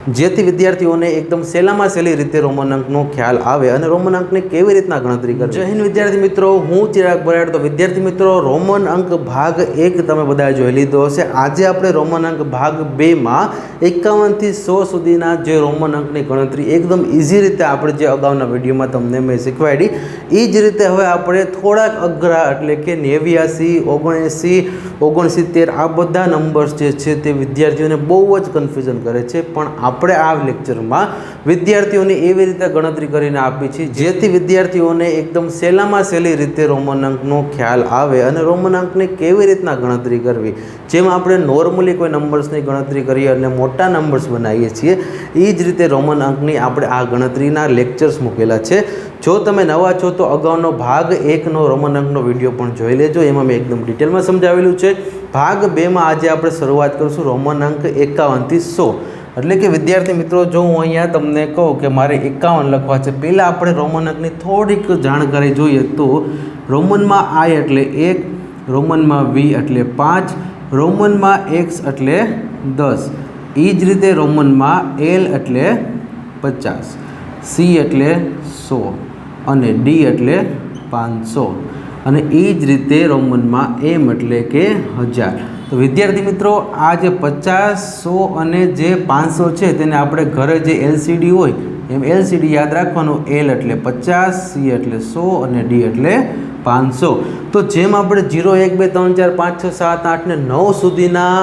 જેથી વિદ્યાર્થીઓને એકદમ સહેલામાં સહેલી રીતે રોમન અંકનો ખ્યાલ આવે અને રોમન અંકની કેવી રીતના ગણતરી કરવી। જય હિન્દ વિદ્યાર્થી મિત્રો, હું ચિરાગ બરાડ। તો વિદ્યાર્થી મિત્રો, રોમન અંક ભાગ 1 તમે બધાએ જોઈ લીધો હશે। આજે આપણે રોમન અંક ભાગ 2 માં 51 થી 100 સુધીના જે રોમન અંકની ગણતરી એકદમ ઇઝી રીતે આપણે જે અગાઉના વિડીયોમાં તમને મેં શીખવાડી એ જ રીતે હવે આપણે થોડાક અઘરા એટલે કે 89, 79, 69 આ બધા નંબર્સ જે છે તે વિદ્યાર્થીઓને બહુ જ કન્ફ્યુઝન કરે છે, પણ આપણે આ લેક્ચરમાં વિદ્યાર્થીઓને એવી રીતે ગણતરી કરીને આપી છે જેથી વિદ્યાર્થીઓને એકદમ સહેલામાં સહેલી રીતે રોમન અંકનો ખ્યાલ આવે અને રોમન અંકની કેવી રીતના ગણતરી કરવી। જેમ આપણે નોર્મલી કોઈ નંબર્સની ગણતરી કરીએ અને મોટા નંબર્સ બનાવીએ છીએ એ જ રીતે રોમન અંકની આપણે આ ગણતરીના લેક્ચર્સ મૂકેલા છે। જો તમે નવા છો તો અગાઉનો ભાગ 1નો રોમન અંકનો વિડીયો પણ જોઈ લેજો, એમાં મેં એકદમ ડિટેલમાં સમજાવેલું છે। ભાગ 2માં આજે આપણે શરૂઆત કરીશું રોમન અંક 51 થી 100। એટલે કે વિદ્યાર્થી મિત્રો, જો હું અહીંયા તમને કહું કે મારે 51 લખવા છે, પહેલાં આપણે રોમન અંકની થોડીક જાણકારી જોઈએ તો રોમનમાં I એટલે 1, રોમનમાં V એટલે 5, રોમનમાં X એટલે 10, એ જ રીતે રોમનમાં L એટલે 50, C એટલે 100 અને D એટલે 500 અને એ જ રીતે રોમનમાં M એટલે કે 1000। તો વિદ્યાર્થી મિત્રો, આ જે 50, 100 અને જે 500 છે તેને આપણે ઘરે જે LCD હોય એમ LCD યાદ રાખવાનું। L એટલે 50, C એટલે 100 અને D એટલે 500। તો જેમ આપણે 0, 1, 2, 3, 4, 5, 6, 7, 8 ને 9 સુધીના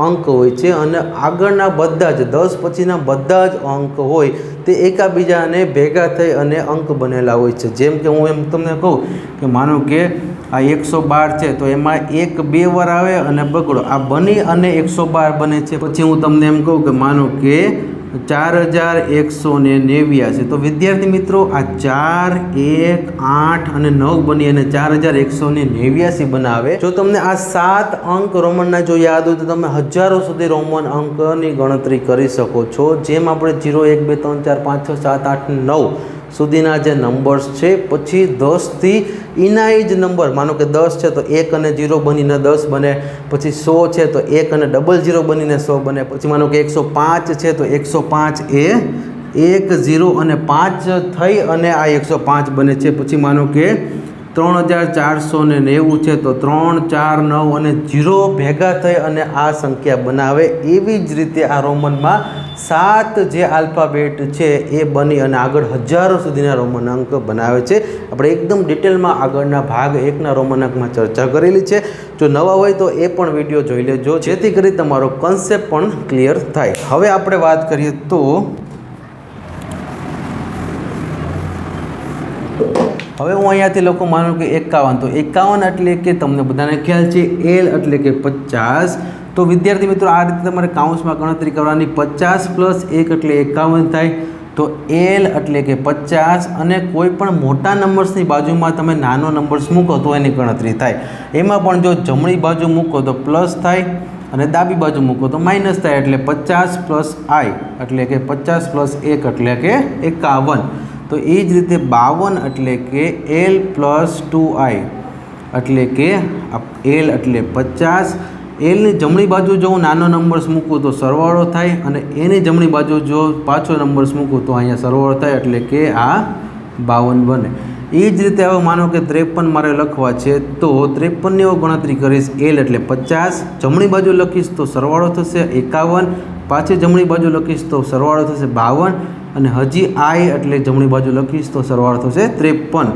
અંક હોય છે અને આગળના બધા જ 10 પછીના બધા જ અંક હોય તે એકાબીજાને ભેગા થઈ અને અંક બનેલા હોય છે। જેમ કે હું એમ તમને કહું કે માનો કે આ 112 છે તો એમાં 1 2 વાર આવે અને બગડો આ બની અને 112 બને છે। પછી હું તમને એમ કહું કે માનો કે 4189 તો વિદ્યાર્થી મિત્રો, આ 4, 1, 8 અને 9 બની અને 4189 બનાવે। જો તમને આ 7 અંક રોમનના જો યાદ હોય તો તમે હજારો સુધી રોમન અંકની ગણતરી કરી શકો છો। જેમ આપણે 0, 1, 2, 3, 4, 5, 6, 7, 8, 9 સુધીના જે નંબર્સ છે, પછી 10 થી એના જ નંબર, માનો કે 10 છે તો 1 અને 0 બનીને 10 બને, પછી 100 છે તો 1 અને 00 બનીને 100 બને, પછી માનો કે 105 છે તો 105 એ 1, 0 અને 5 થઈ અને આ 105 બને છે। પછી માનો કે 3490 છે તો 3, 4, 9 અને 0 ભેગા થઈ અને આ સંખ્યા બનાવે। એવી જ રીતે આ રોમનમાં 7 જે આલ્ફાબેટ છે એ બની અને આગળ હજારો સુધીના રોમન અંક બનાવે છે। આપણે એકદમ ડિટેલમાં આગળના ભાગ 1ના રોમન અંકમાં ચર્ચા કરેલી છે। જો નવા હોય તો એ પણ વિડીયો જોઈ લેજો જેથી કરી તમારો કન્સેપ્ટ પણ ક્લિયર થાય। હવે આપણે વાત કરીએ તો હવે હું અહીંયાથી લખું માનું કે 51, તો 51 એટલે કે તમને બધાને ખ્યાલ છે L એટલે કે 50। તો વિદ્યાર્થી મિત્રો, આ રીતે તમારે કાઉન્સમાં ગણતરી કરવાની। 50 + 1 એટલે 51 થાય। તો L એટલે કે 50 અને કોઈ પણ મોટા નંબર્સની બાજુમાં તમે નાનો નંબર્સ મૂકો તો એની ગણતરી થાય। એમાં પણ જો જમણી બાજુ મૂકો તો પ્લસ થાય અને ડાબી બાજુ મૂકો તો માઇનસ થાય। એટલે 50 + I એટલે કે 50 + 1 એટલે કે 51। તો એ જ રીતે 52 એટલે કે L + 2I એટલે કે L એટલે 50। એલની જમણી બાજુ જો હું નાનો નંબર્સ મૂકું તો સરવાળો થાય અને એની જમણી બાજુ જો પાછો નંબર્સ મૂકું તો અહીંયા સરવાળો થાય એટલે કે આ 52 બને। એ જ રીતે હવે માનો કે 53 મારે લખવા છે તો 53ની હું ગણતરી કરીશ। L એટલે 50, જમણી બાજુ લખીશ તો સરવાળો થશે 51, પાછી જમણી બાજુ લખીશ તો સરવાળો થશે 52 અને હજી I એટલે જમણી બાજુ લખીશ તો સરવાળો થશે 53।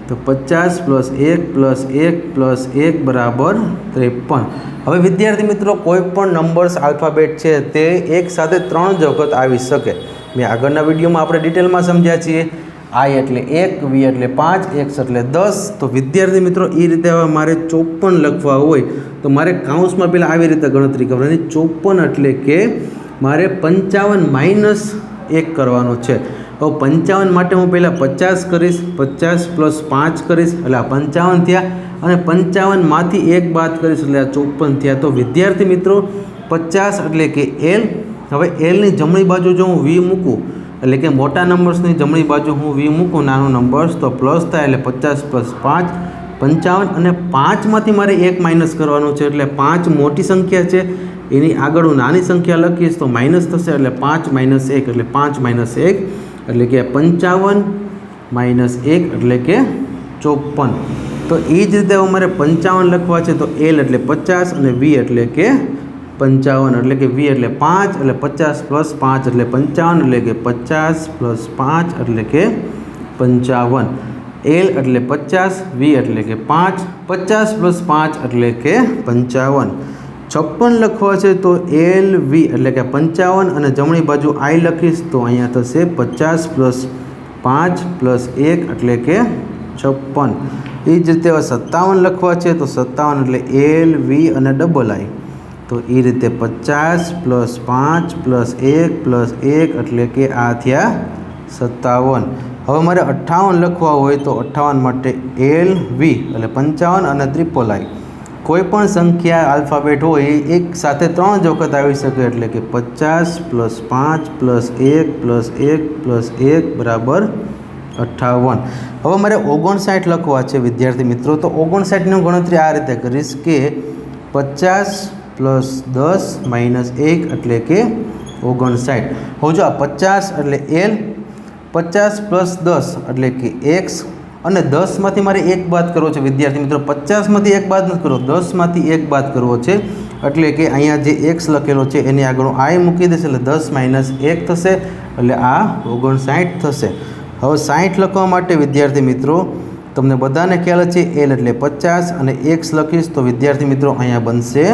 તો 50 + 1 + 1 + 1 બરાબર 53। હવે વિદ્યાર્થી મિત્રો, કોઈ પણ નંબર્સ આલ્ફાબેટ છે તે એક સાથે 3 જ વખત આવી શકે। મેં આગળના વિડીયોમાં આપણે ડિટેલમાં સમજ્યા છીએ। I એટલે 1, V એટલે 5, X એટલે 10। તો વિદ્યાર્થી મિત્રો, એ રીતે હવે મારે 54 લખવા હોય તો મારે કાઉન્સમાં પહેલાં આવી રીતે ગણતરી કરવાની। 54 એટલે કે મારે 55 - 1 કરવાનો છે। હવે 55 માટે હું પહેલાં 50 કરીશ, 50 + 5 કરીશ એટલે આ 55 થયા અને 55માંથી 1 બાદ કરીશ એટલે આ 54 થયા। તો વિદ્યાર્થી મિત્રો, 50 એટલે કે L। હવે Lની જમણી બાજુ જો હું V મૂકું એટલે કે મોટા નંબર્સની જમણી બાજુ હું V મૂકું નાનો નંબર્સ તો પ્લસ થાય એટલે 50 + 5 55 અને 5માંથી મારે 1 માઇનસ કરવાનું છે, એટલે 5 મોટી સંખ્યા છે, એની આગળ હું નાની સંખ્યા લખીશ તો માઇનસ થશે, એટલે 5 - 1 એટલે 5 - 1 એટલે કે 55 - 1 એટલે કે 54. તો એ જ રીતે અમારે 55 લખવા છે, તો L એટલે 50 અને V એટલે કે 55, એટલે કે V એટલે 5 એટલે 50 + 5 એટલે 55 એટલે કે 50 + 5 એટલે કે 55. L એટલે 50, V એટલે કે 5, 50 + 5 એટલે કે 55. 56 લખવા છે, તો LV એટલે કે 55 અને જમણી બાજુ I લખીશ તો અહીંયા થશે 50 + 5 + 1 એટલે કે 56. એ જ રીતે 57 લખવા છે, તો 57 એટલે LV અને I, તો એ રીતે 50 + 5 + 1 + 1 એટલે કે આ થયા 57. હવે મારે 58 લખવા હોય તો 58 માટે LV એટલે 55 અને I. કોઈ પણ સંખ્યા આલ્ફાબેટ હોય એ એક સાથે 3 જ વખત આવી શકે, એટલે કે 50 + 5 + 1 + 1 + 1 બરાબર 58. હવે મારે 59 લખવા છે વિદ્યાર્થી મિત્રો, તો 59ની ગણતરી આ રીતે કરીશ કે 50 + 10 - 1 એટલે કે 59. હવે જો આ 50 એટલે L, 50 + 10 એટલે કે X અને 10માંથી મારે 1 બાદ કરવો છે વિદ્યાર્થી મિત્રો. 50માંથી 1 બાદ નથી કરવો, 10માંથી 1 બાદ કરવો છે, એટલે કે અહીંયા જે X લખેલો છે એની આગળ I મૂકી દઈશ, એટલે 10 - 1 થશે, એટલે આ 59 થશે. હવે 60 લખવા માટે વિદ્યાર્થી મિત્રો તમને બધાને ખ્યાલ છે, L એટલે 50 અને X લખીશ તો વિદ્યાર્થી મિત્રો અહીંયા બનશે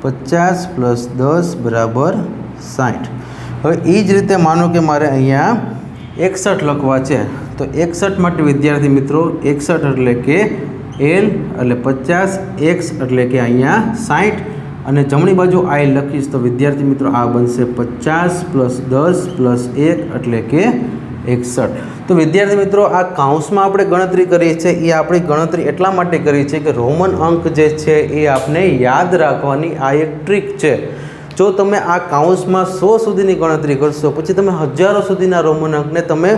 50 + 10 બરાબર 60. હવે એ જ રીતે માનો કે મારે અહીંયા 61 લખવા છે, તો 61 માટે વિદ્યાર્થી મિત્રો 61 એટલે કે L એટલે 50, X એટલે કે અહીંયા 60 અને જમણી બાજુ I લખીશ તો વિદ્યાર્થી મિત્રો આ બનશે 50 + 10 + 1 એટલે કે 61. તો વિદ્યાર્થી મિત્રો આ કાઉન્સમાં આપણે ગણતરી કરી છે, એ આપણી ગણતરી એટલા માટે કરી છે કે રોમન અંક જે છે એ આપણે યાદ રાખવાની આ એક ટ્રીક છે. જો તમે આ કાઉન્સમાં 100 સુધીની ગણતરી કરશો, પછી તમે હજારો સુધીના રોમન અંકને તમે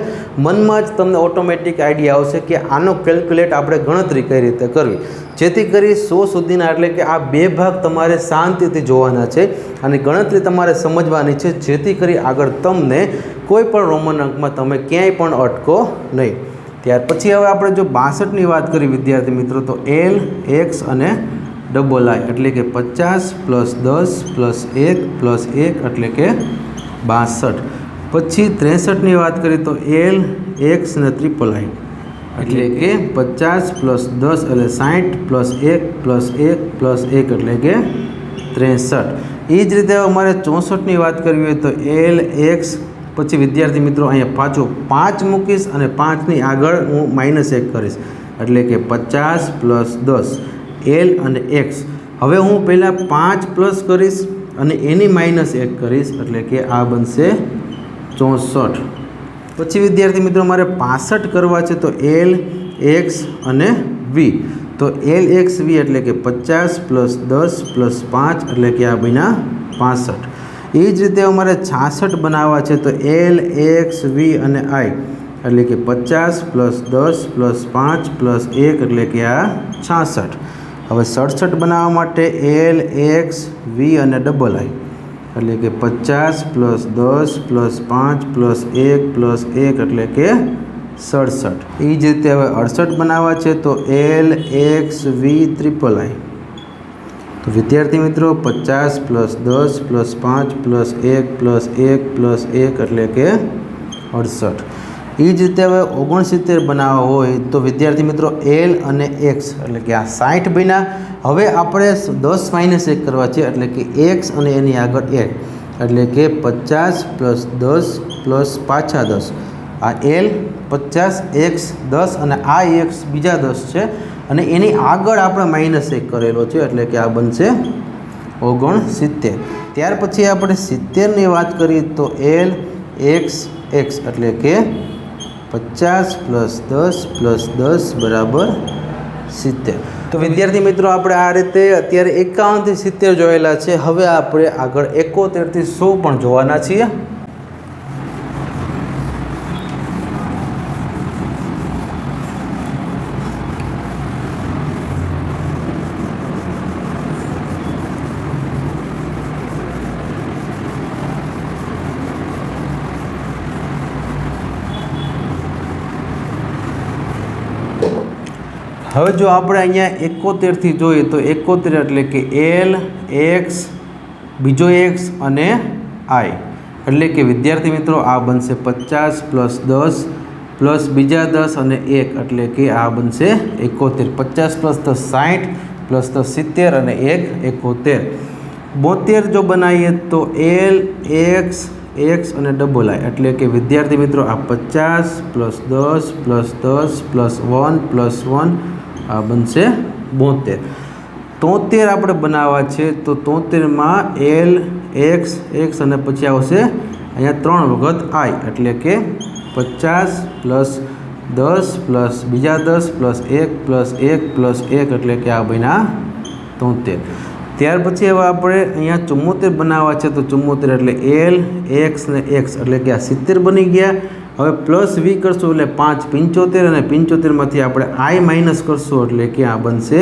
મનમાં જ તમને ઓટોમેટિક આઈડિયા આવશે કે આનો કેલ્ક્યુલેટ આપણે ગણતરી કઈ રીતે કરવી, જેથી કરી 100 સુધીના, એટલે કે આ 2 ભાગ તમારે શાંતિથી જોવાના છે અને ગણતરી તમારે સમજવાની છે, જેથી કરી આગળ તમને કોઈ પણ રોમન અંકમાં તમે ક્યાંય પણ અટકો નહીં. ત્યાર પછી હવે આપણે જો 62ની વાત કરી વિદ્યાર્થી મિત્રો, તો L, X અને I એટલે કે 50 + 10 + 1 + 1 એટલે કે 62. પછી 63ની વાત કરીએ તો L, X અને I એટલે કે 50 + 10 એટલે 60 + 1 + 1 + 1 એટલે કે 63. એ જ રીતે અમારે 64ની વાત કરવી હોય તો L, X પછી વિદ્યાર્થી મિત્રો અહીંયા પાછું 5 મૂકીશ અને 5ની આગળ હું -1 કરીશ, એટલે કે 50 + 10 L અને X. હવે હું પહેલાં 5 પ્લસ કરીશ અને એની -1 કરીશ, એટલે કે આ બનશે 64. પછી વિદ્યાર્થી મિત્રો મારે 65 કરવા છે, તો L, X અને V. તો L, X, V એટલે કે 50 + 10 + 5 એટલે કે આ બન્યા 65. એ જ રીતે અમારે 66 બનાવવા છે, તો L, X, V અને I એટલે કે 50 + 10 + 5 + 1 એટલે કે આ 66. હવે 67 બનાવવા માટે L, X, V અને I એટલે કે 50 + 10 + 5 + 1 + 1 એટલે કે 67. એ જ રીતે હવે 68 બનાવવા છે, તો L, X, V, I. તો વિદ્યાર્થી મિત્રો 50 + 10 + 5 + 1 + 1 + 1 એટલે કે 68. એ જ રીતે હવે 69 બનાવવા હોય તો વિદ્યાર્થી મિત્રો L અને X એટલે કે આ 60 બન્યા. હવે આપણે 10 - 1 કરવા છે, એટલે કે X અને એની આગળ 1 એટલે કે 50 + 10 + પાછા 10. આ L 50, X 10 અને આ X બીજા 10 છે અને એની આગળ આપણે -1 કરેલો છે, એટલે કે આ બનશે 69. ત્યાર પછી આપણે 70ની વાત કરીએ તો L, X, X એટલે કે 50 + 10 + 10 બરાબર 70. તો વિદ્યાર્થી મિત્રો આપણે આ રીતે અત્યારે 51 થી 70 જોયેલા છે. હવે આપણે આગળ 71 થી 100 પણ જોવાના છીએ. હવે જો આપણે અહીંયા 71 જોઈએ તો 71 એટલે કે L X બીજો X અને I એટલે કે વિદ્યાર્થી મિત્રો આ બનશે 50 + 10 પ્લસ બીજા 10 અને 1 એટલે કે આ બનશે 71. 50 + 10 60 પ્લસ 10 70 અને 1 71. 72 જો બનાવીએ તો L X X અને ડબલ I એટલે કે વિદ્યાર્થી મિત્રો આ 50 + 10 + 10 + 1 + 1 આ બનશે 72. 73 આપણે બનાવવા છે તો 73માં L X X અને પછી આવશે અહીંયા 3 વખત I એટલે કે 50 + 10 પ્લસ બીજા 10 પ્લસ 1 પ્લસ 1 પ્લસ 1 એટલે કે આ બન્યા 73. ત્યાર પછી હવે આપણે અહીંયા 74 બનાવવા છે તો 74 એટલે L X ને X એટલે કે આ 70 બની ગયા. હવે પ્લસ V કરશું એટલે 5 75 અને 75માંથી આપણે I માઇનસ કરશું એટલે કે આ બનશે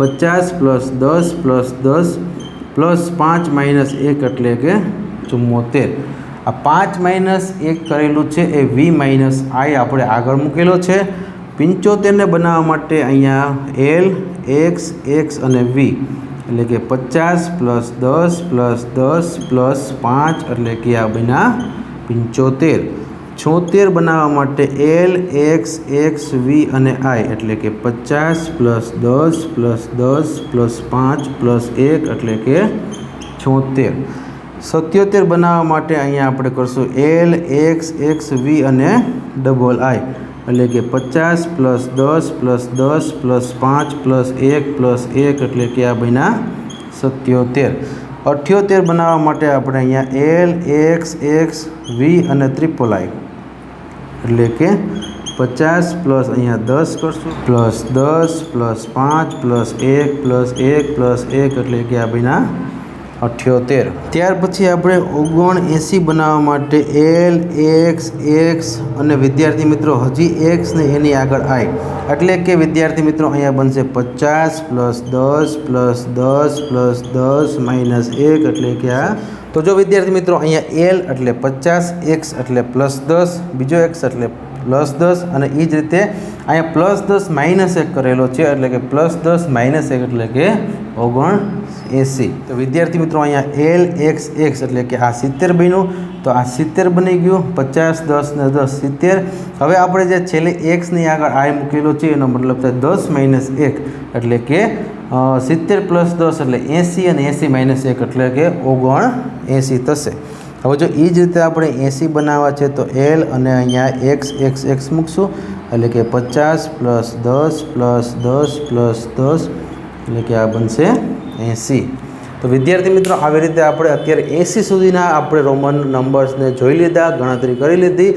50 + 10 + 10 પ્લસ 5 - 1 એટલે કે 74. આ 5 - 1 કરેલું છે એ V - I આપણે આગળ મૂકેલો છે. 75ને બનાવવા માટે અહીંયા L X X અને V એટલે કે 50 + 10 + 10 + 5 એટલે કે આ બન્યા 75. 76 બનાવવા માટે L X X V અને I એટલે કે 50 + 10 + 10 + 5 + 1 એટલે કે 76. 77 બનાવવા માટે અહીંયા આપણે કરશું L X X V અને ડબલ I એટલે કે 50 + 10 + 10 + 5 + 1 + 1 એટલે કે આ બન્યા 77. 78 બનાવવા માટે આપણે અહીંયા L X X V અને ટ્રિપલ I એટલે કે 50 પ્લસ અહીંયા 10 કરશું plus 10 plus 5 plus 1 plus 1 plus 1 એટલે કે આ બન્યા 78. ત્યાર પછી આપણે 79 બનાવવા માટે L X X અને વિદ્યાર્થી મિત્રો હજી X ને એની આગળ I એટલે કે વિદ્યાર્થી મિત્રો અહીંયા બનશે 50 + 10 + 10 + 10 - 1 એટલે કે આ. તો જો વિદ્યાર્થી મિત્રો અહીંયા L એટલે 50 X એટલે +10 બીજો X એટલે +10 અને એ જ રીતે અહીંયા +10 - 1 કરેલો છે એટલે કે +10 - 1 એટલે કે 79. તો વિદ્યાર્થી મિત્રો અહીંયા L X X એટલે કે આ 70 બન્યું તો આ 70 બની ગયું 50 10 ને 10 70. હવે આપણે જે છેલ્લે X ની આગળ I મૂકેલો છે એનો મતલબ થાય 10 - 1 એટલે કે 70 + 10 એટલે 80 અને 80 - 1 એટલે કે 79 થશે. હવે જો એ જ રીતે આપણે 80 બનાવવા છે તો L અને અહીંયા X X X મૂકશું એટલે કે 50 + 10 + 10 + 10 એટલે કે આ બનશે 80. તો વિદ્યાર્થી મિત્રો આવી રીતે આપણે અત્યારે 80 સુધીના આપણે રોમન નંબર્સને જોઈ લીધા, ગણતરી કરી લીધી.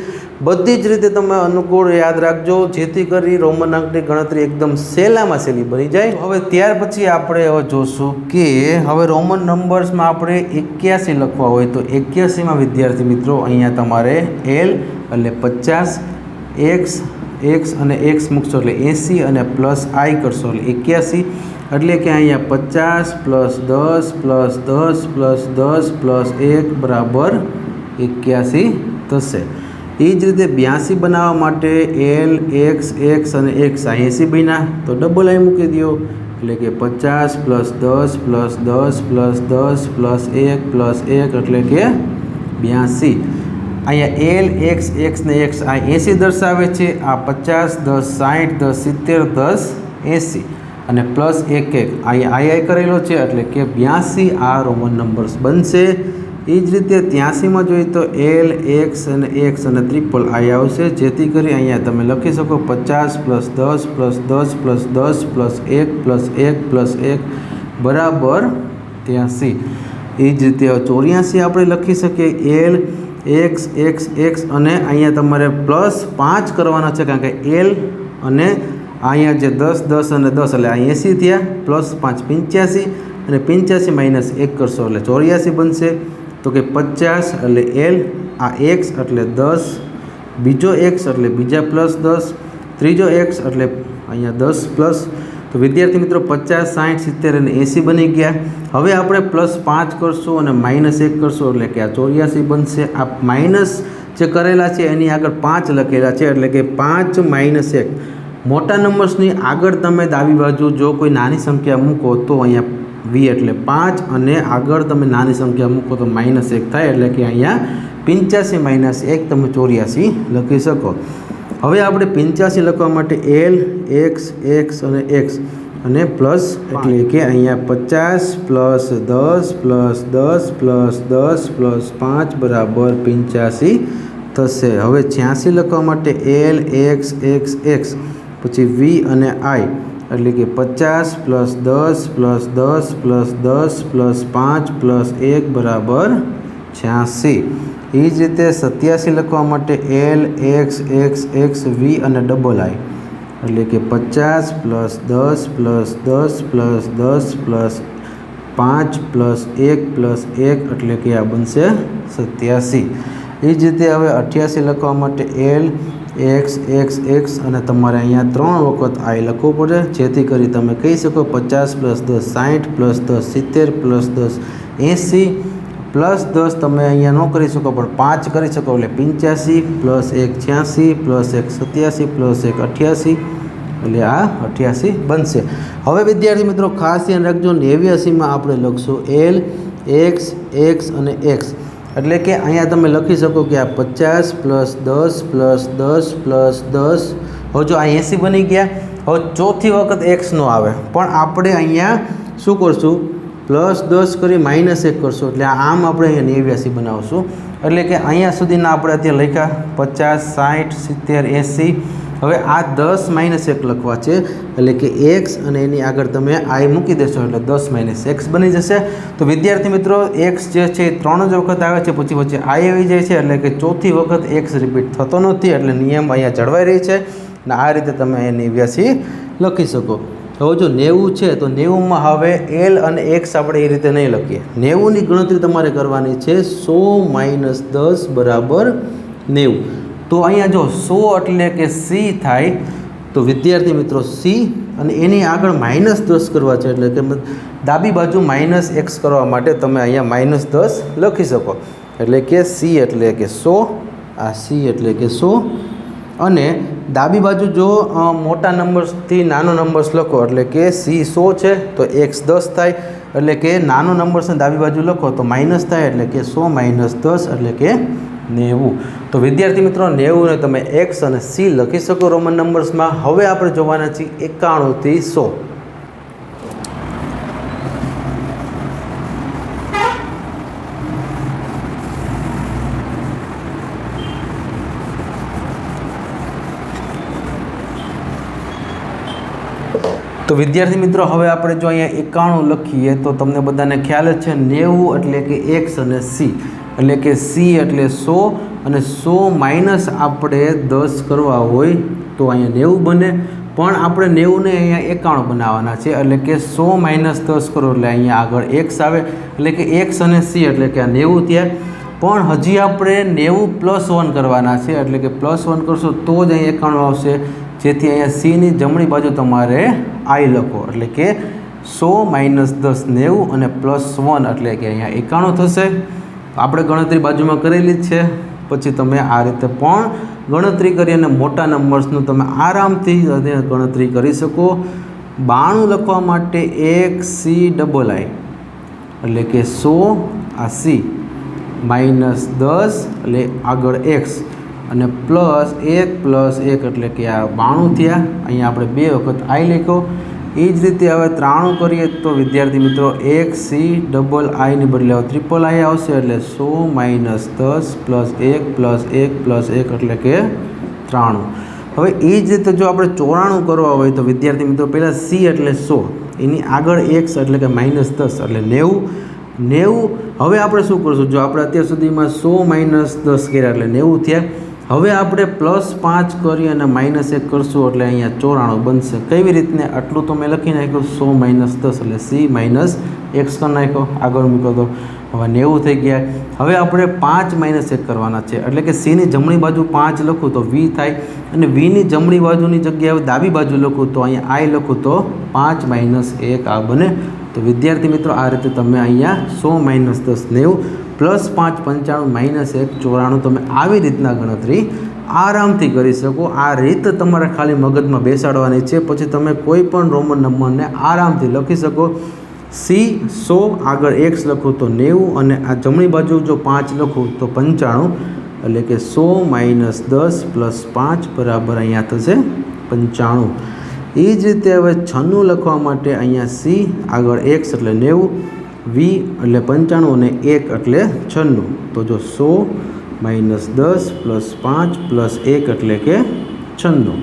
બધી જ રીતે તમે અનુકૂળ યાદ રાખજો જેથી કરી રોમન અંકની ગણતરી એકદમ સહેલામાં સહેલી બની જાય. હવે ત્યાર પછી આપણે હવે જોશું કે હવે રોમન નંબર્સમાં આપણે 81 લખવા હોય તો 81માં વિદ્યાર્થી મિત્રો અહીંયા તમારે L એટલે 50 X X અને X મૂકશો એટલે 80 અને પ્લસ I કરશો એટલે 81 એટલે કે અહીંયા 50 + 10 + 10 + 10 + 1 બરાબર 81 થશે. એ જ રીતે 82 બનાવવા માટે L X X અને X 80 બન્યા તો ડબલ I મૂકી દો એટલે કે 50 + 10 + 10 + 10 + 1 + 1 એટલે કે 82. અહીંયા L X X ને X આ 80 દર્શાવે છે. આ 50 10 60 10 70 10 80 અને પ્લસ 1 1 અહીંયા I કરેલો છે એટલે કે 82 આ રોમન નંબર્સ બનશે. એ જ રીતે 83માં જોઈએ તો L X અને X અને ટ્રિપલ I આવશે જેથી કરી અહીંયા તમે લખી શકો 50 + 10 + 10 + 10 + 1 + 1 + 1 બરાબર 83. એ જ રીતે 84 આપણે લખી શકીએ L X X X અને અહીંયા તમારે +5 કરવાના છે કારણ કે L અને અહીંયા જે 10 10 અને 10 એટલે આ 80 થયા +5 85 અને 85 - 1 કરશો એટલે 84 બનશે. તો કે 50 એટલે L આ X એટલે 10 બીજો X એટલે બીજા +10 ત્રીજો X એટલે અહીંયા 10 પ્લસ. તો વિદ્યાર્થી મિત્રો 50 60 70 અને 80 બની ગયા. હવે આપણે +5 કરશું અને -1 કરશું એટલે કે આ 84 બનશે. આ માઇનસ જે કરેલા છે એની આગળ 5 લખેલા છે એટલે કે 5 - 1 મોટા નંબર્સની આગળ તમે ડાબી બાજુ જો કોઈ નાની સંખ્યા મૂકો તો અહીંયા વી એટલે 5 અને આગળ તમે નાની સંખ્યા મૂકો તો -1 થાય, એટલે કે અહીંયા 85 - 1 તમે 84 લખી શકો। હવે આપણે 85 લખવા માટે L x અને x અને પ્લસ એટલે કે અહીંયા 50 + 10 + 10 + 10 + 5 બરાબર 85 થશે। હવે 86 લખવા માટે L x પછી V અને I એટલે કે 50 + 10 + 10 + 10 + 5 + 1 બરાબર 86। એ જ રીતે 87 લખવા માટે L x V અને I એટલે કે 50 + 10 + 10 + 10 + 5 + 1 + 1 એટલે કે આ બનશે 87। એ જ રીતે હવે 88 લખવા માટે L x અને તમારે અહીંયા 3 વખત I લખવું પડે, જેથી કરી તમે કહી શકો 50 + 10 60 + 10 70 + 10 80 + 10 તમે અહીંયા ન કરી શકો પણ 5 કરી શકો, એટલે 85 + 1 86 + 1 87 + 1 88 એટલે આ 88 બનશે। હવે વિદ્યાર્થી મિત્રો ખાસ ધ્યાન રાખજો, 89માં આપણે લખશું L x અને x એટલે કે અહીંયા તમે લખી શકો કે આ 50 + 10 + 10 + 10 હવે જો આ 80 બની ગયા। હવે ચોથી વખત x નો આવે પણ આપણે અહીંયા શું કરશું +10 કરી -1 કરશું, એટલે આમ આપણે અહીંયા 89 બનાવશું। એટલે કે અહીંયા સુધીના આપણે અત્યારે લખ્યા 50 60 70 80। હવે આ 10 - 1 લખવા છે, એટલે કે x અને એની આગળ તમે I મૂકી દેશો એટલે 10 - x બની જશે। તો વિદ્યાર્થી મિત્રો x જે છે 3 જ વખત આવે છે, પછી વચ્ચે I આવી જાય છે, એટલે કે ચોથી વખત x રિપીટ થતો નથી, એટલે નિયમ અહીંયા જળવાઈ રહી છે અને આ રીતે તમે અહીંયા 89 લખી શકો। હવે જો 90 છે તો 90માં હવે L અને x આપણે એ રીતે નહીં લખીએ। 90ની ગણતરી તમારે કરવાની છે 100 - 10 બરાબર 90। તો અહીંયા જો 100 એટલે કે C થાય, તો વિદ્યાર્થી મિત્રો C અને એની આગળ -10 કરવા છે, એટલે કે ડાબી બાજુ -x કરવા માટે તમે અહીંયા -10 લખી શકો, એટલે કે C એટલે કે 100, આ C એટલે કે 100 અને ડાબી બાજુ જો મોટા નંબર્સથી નાનો નંબર્સ લખો એટલે કે C 100 છે તો x 10 થાય, એટલે કે નાનો નંબર્સને ડાબી બાજુ લખો તો માઇનસ થાય, એટલે કે 100 - 10 એટલે કે 90। તો વિદ્યાર્થી મિત્રો 90 ને તમે x અને C લખી શકો રોમન નંબર્સમાં। હવે આપણે જોવાના છીએ 91 થી 100। તો વિદ્યાર્થી મિત્રો હવે આપણે જો અહીંયા 91 લખીએ તો તમને બધાને ખ્યાલ જ છે 90 એટલે કે x અને C એટલે કે C એટલે 100 અને 100 માઇનસ આપણે 10 કરવા હોય તો અહીંયા 90 બને, પણ આપણે 90 ને અહીંયા 91 બનાવવાના છે, એટલે કે 100 માઇનસ 10 કરો એટલે અહીંયા આગળ x આવે, એટલે કે x અને C એટલે કે આ 90 થયા। પણ હજી આપણે 90 + 1 કરવાના છે, એટલે કે +1 કરશો તો જ અહીં 91 આવશે, જેથી અહીંયા C ની જમણી બાજુ તમારે I લખો, એટલે કે 100 - 10 90 અને +1 એટલે કે અહીંયા 91 થશે। આપણે ગણતરી બાજુમાં કરેલી જ છે, પછી તમે આ રીતે પણ ગણતરી કરી અને મોટા નંબર્સનું તમે આરામથી ગણતરી કરી શકો। 92 લખવા માટે 1 C I એટલે કે 100 આ C -10 એટલે આગળ x અને +1 + 1 એટલે કે આ 92 થયા। અહીંયા આપણે 2 વખત I લખ્યો। એ જ રીતે હવે 93 કરીએ તો વિદ્યાર્થી મિત્રો 1 C I ની બદલે ત્રિપલ I આવશે, એટલે 100 - 10 + 1 + 1 + 1 એટલે કે 93। હવે એ જ રીતે જો આપણે 94 કરવા હોય તો વિદ્યાર્થી મિત્રો પહેલાં C એટલે 100 એની આગળ x એટલે કે -10 એટલે 90। હવે આપણે શું કરશું, જો આપણે અત્યાર સુધીમાં 100 - 10 કર્યા એટલે 90 થયા। હવે આપણે +5 કરી અને -1 કરશું એટલે અહીંયા 94 બનશે। કેવી રીતને આટલું તો મેં લખી નાખ્યું 100 - 10 એટલે C - x કરી નાખ્યો, આગળ મૂકો તો હવે 90 થઈ ગયા। હવે આપણે 5 - 1 કરવાના છે, એટલે કે C ની જમણી બાજુ 5 લખું તો V થાય અને V ની જમણી બાજુની જગ્યાએ ડાબી બાજુ લખું તો અહીંયા I લખું તો 5 - 1 આ બને। તો વિદ્યાર્થી મિત્રો આ રીતે તમે અહીંયા 100 - 10 90 +5 95 -1 94 તમે આવી રીતના ગણતરી આરામથી કરી શકો. આ રીત તમારે ખાલી મગજમાં બેસાડવાની છે, પછી તમે કોઈ પણ રોમન નંબરને આરામથી લખી શકો. C 100 આગળ x લખું તો 90 અને આ જમણી બાજુ જો 5 લખું તો 95, એટલે કે 100 - 10 + 5 બરાબર અહીંયા થશે 95. એ જ રીતે હવે 96 લખવા માટે અહીંયા C આગળ x એટલે 90, V એટલે 95 અને 1 એટલે 96. તો જો 100 - 10 + 5 + 1 એટલે કે 96.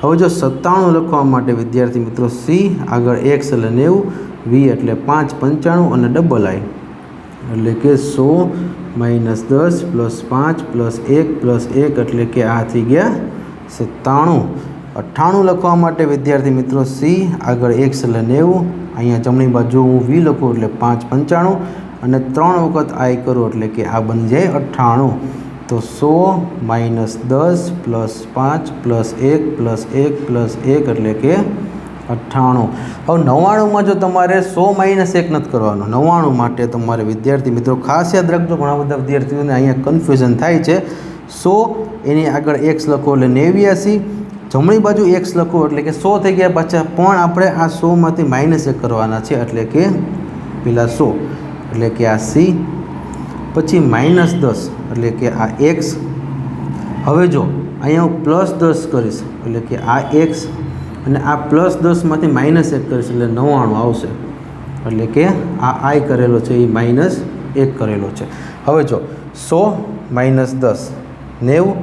હવે જો 97 લખવા માટે વિદ્યાર્થી મિત્રો C આગળ x એટલે 90, V એટલે 5 95 અને ડબલ I એટલે કે 100 - 10 + 5 + 1 + 1 એટલે કે આ થઈ ગયા 97. 98 લખવા માટે વિદ્યાર્થી મિત્રો C આગળ x એટલે 90, અહીંયા જમણી બાજુ હું V લખું એટલે 5 95 અને 3 વખત I કરું એટલે કે આ બની જાય 98. તો 100 - 10 + 5 + 1 + 1 + 1 એટલે કે 98. હવે 99માં જો તમારે 100 - 1 નથી કરવાનો. 99 માટે તમારે વિદ્યાર્થી મિત્રો ખાસ યાદ રાખજો, ઘણા બધા વિદ્યાર્થીઓને અહીંયા કન્ફ્યુઝન થાય છે. 100 એની આગળ x લખો એટલે 89, જમણી બાજુ x લખો એટલે કે 100 થઈ ગયા પાછા, પણ આપણે આ 100માંથી -1 કરવાના છે એટલે કે પેલા 100 એટલે કે આ C, પછી -10 એટલે કે આ x. હવે જો અહીંયા હું +10 કરીશ એટલે કે આ x અને આ +10માંથી -1 કરીશ એટલે 99 આવશે, એટલે કે આ I કરેલો છે એ -1 કરેલો છે. હવે જો 100 - 10 90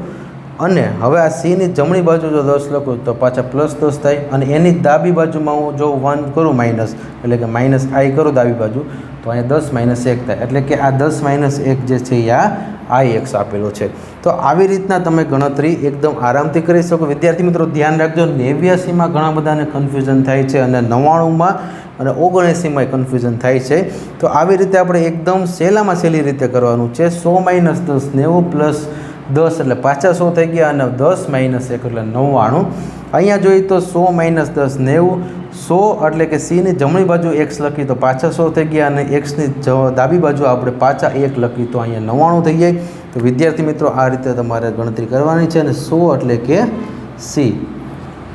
અને હવે આ C ની જમણી બાજુ જો 10 લખું તો પાછા +10 થાય અને એની ડાબી બાજુમાં હું જો 1 કરું માઇનસ એટલે કે -I કરું ડાબી બાજુ તો અહીંયા 10 - 1 થાય, એટલે કે આ 10 - 1 જે છે એ આ IX આપેલો છે. તો આવી રીતના તમે ગણતરી એકદમ આરામથી કરી શકો. વિદ્યાર્થી મિત્રો ધ્યાન રાખજો, 89માં ઘણા બધાને કન્ફ્યુઝન થાય છે અને 99માં અને 79માં કન્ફ્યુઝન થાય છે. તો આવી રીતે આપણે એકદમ સહેલામાં સહેલી રીતે કરવાનું છે. 100 - 10 90 + 10 એટલે પાછા 100 થઈ ગયા અને 10 - 1 એટલે 99. અહીંયા જોઈએ તો 100 - 10 90, 100 એટલે કે C ની જમણી બાજુ x લખી તો પાછા 100 થઈ ગયા અને x ની ડાબી બાજુ આપણે પાછા 1 લખી તો અહીંયા 99 થઈ જાય. તો વિદ્યાર્થી મિત્રો આ રીતે તમારે ગણતરી કરવાની છે અને 100 એટલે કે C.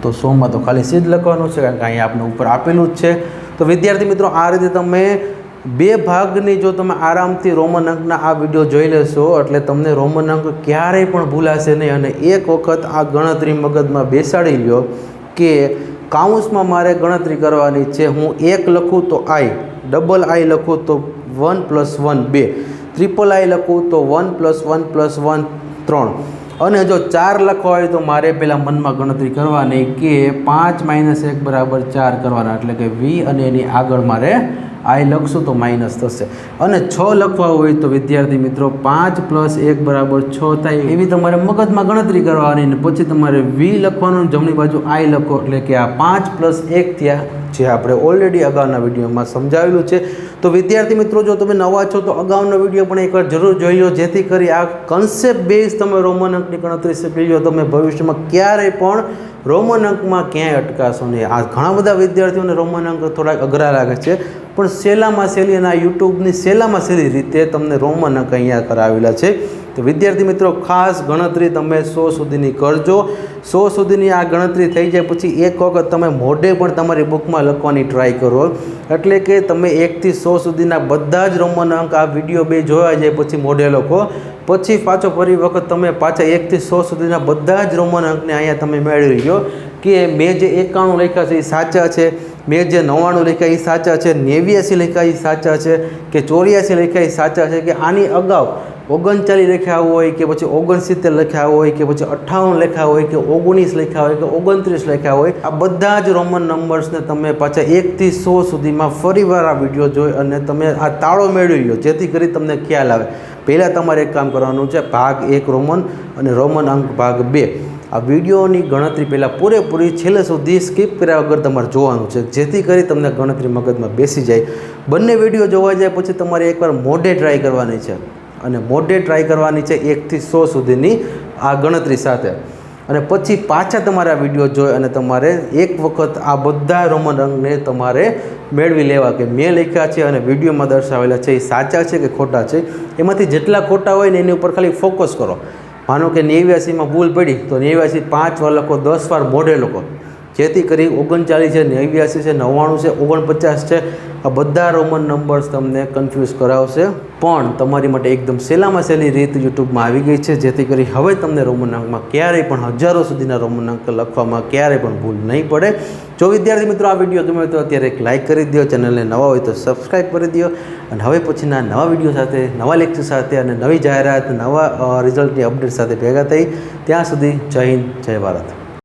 તો 100માં તો ખાલી C જ લખવાનું છે કારણ કે અહીંયા આપણે ઉપર આપેલું જ છે. તો વિદ્યાર્થી મિત્રો આ રીતે તમે 2 ભાગની જો તમે આરામથી રોમન અંકના આ વિડીયો જોઈ લેશો એટલે તમને રોમન અંક ક્યારેય પણ ભૂલાશે નહીં. અને એક વખત આ ગણતરી મગજમાં બેસાડી લ્યો કે કાઉન્સમાં મારે ગણતરી કરવાની છે. હું 1 લખું તો I, ડબલ I લખું તો 1 + 1 2, ટ્રિપલ I લખું તો 1 + 1 + 1 3 અને જો 4 લખવા હોય તો મારે પહેલાં મનમાં ગણતરી કરવાની કે 5 - 1 બરાબર 4 કરવાના, એટલે કે V અને એની આગળ મારે I લખશું તો માઇનસ થશે. અને 6 લખવા હોય તો વિદ્યાર્થી મિત્રો 5 + 1 બરાબર 6 થાય એવી તમારે મગજમાં ગણતરી કરવાની અને પછી તમારે V લખવાનું, જમણી બાજુ I લખો એટલે કે આ 5 + 1 થયા, જે આપણે ઓલરેડી અગાઉના વિડીયોમાં સમજાવેલું છે. તો વિદ્યાર્થી મિત્રો જો તમે નવા છો તો અગાઉનો વિડીયો પણ એકવાર જરૂર જોઈ લો, જેથી કરી આ કન્સેપ્ટ બેઝ તમે રોમન અંકની ગણતરી શીખી લો. તમે ભવિષ્યમાં ક્યારેય પણ રોમન અંકમાં ક્યાંય અટકાશો નહીં. આ ઘણા બધા વિદ્યાર્થીઓને રોમન અંક થોડાક અઘરા લાગે છે, પણ સહેલામાં સહેલી અને આ યુટ્યુબની સહેલામાં સહેલી રીતે તમને રોમન અંક અહીંયા કરાવેલા છે. તો વિદ્યાર્થી મિત્રો ખાસ ગણતરી તમે 100 સુધીની કરજો. 100 સુધીની આ ગણતરી થઈ જાય પછી એક વખત તમે મોઢે પણ તમારી બુકમાં લખવાની ટ્રાય કરો, એટલે કે તમે 1 થી 100 સુધીના બધા જ રોમન અંક આ વિડીયો 2 જોવા જાય પછી મોઢે લખો, પછી પાછો ફરી વખત તમે પાછા 1 થી 100 સુધીના બધા જ રોમન અંકને અહીંયા તમે મેળવી લો કે મેં જે 91 લખ્યા છે એ સાચા છે, મેં જે 99 લખ્યા એ સાચા છે, 89 લખ્યા એ સાચા છે કે 84 લખ્યા એ સાચા છે, કે આની અગાઉ 39 લખ્યા હોય કે પછી 69 લખ્યા હોય કે પછી 58 લખ્યા હોય કે 19 લખ્યા હોય કે 29 લખ્યા હોય, આ બધા જ રોમન નંબર્સને તમે પાછા 1 થી 100 સુધીમાં ફરીવાર આ વિડીયો જોઈ અને તમે આ તાળો મેળવી લો, જેથી કરી તમને ખ્યાલ આવે. પહેલાં તમારે એક કામ કરવાનું છે, ભાગ 1 રોમન અને રોમન અંક ભાગ 2 આ વિડીયોની ગણતરી પહેલાં પૂરેપૂરી છેલ્લે સુધી સ્કીપ કર્યા વગર તમારે જોવાનું છે, જેથી કરી તમને ગણતરી મગજમાં બેસી જાય. બંને વિડીયો જોવા જાય પછી તમારે એકવાર મોઢે ટ્રાય કરવાની છે અને મોઢે ટ્રાય કરવાની છે 1 થી 100 સુધીની આ ગણતરી સાથે, અને પછી પાછા તમારે આ વિડીયો જોઈ અને તમારે એક વખત આ બધા રોમન અંકને તમારે મેળવી લેવા કે મેં લખ્યા છે અને વિડીયોમાં દર્શાવેલા છે એ સાચા છે કે ખોટા છે. એમાંથી જેટલા ખોટા હોય ને એની ઉપર ખાલી ફોકસ કરો માનો કે 89માં ભૂલ પડી તો 89 5 વાર લખો, 10 વાર મોઢે લખો, જેથી કરી 39 છે, 89 છે, 99 છે, 49 છે, આ બધા રોમન નંબર્સ તમને કન્ફ્યુઝ કરાવશે. પણ તમારી માટે એકદમ સહેલામાં સહેલી રીત યુટ્યુબમાં આવી ગઈ છે, જેથી કરી હવે તમને રોમન અંકમાં ક્યારેય પણ હજારો સુધીના રોમન અંક લખવામાં ક્યારેય પણ ભૂલ નહીં પડે. જો વિદ્યાર્થી મિત્રો આ વિડીયો ગમે તો અત્યારે એક લાઇક કરી દો, ચેનલને નવા હોય તો સબસ્ક્રાઈબ કરી દો, અને હવે પછીના નવા વિડીયો સાથે, નવા લેક્ચર સાથે અને નવી જાહેરાત, નવા રિઝલ્ટની અપડેટ સાથે ભેગા થઈ. ત્યાં સુધી જય હિન્દ, જય ભારત.